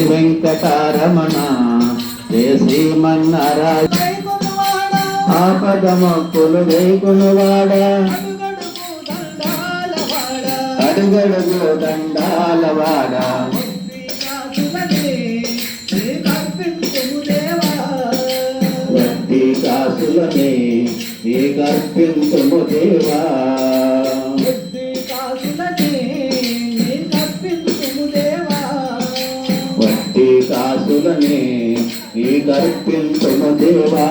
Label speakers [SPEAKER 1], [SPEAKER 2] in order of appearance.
[SPEAKER 1] వెంకటరమణ జయ శ్రీమన్నారాయణ ఆపద మొక్కులు వేకునువాడ అడుగడుగు దండాలవాడ వడ్డీ కాసులనే ఏ కర్పింతుము దేవా వడ్డీ కాసులనే ఈ కర్పింతుము దేవా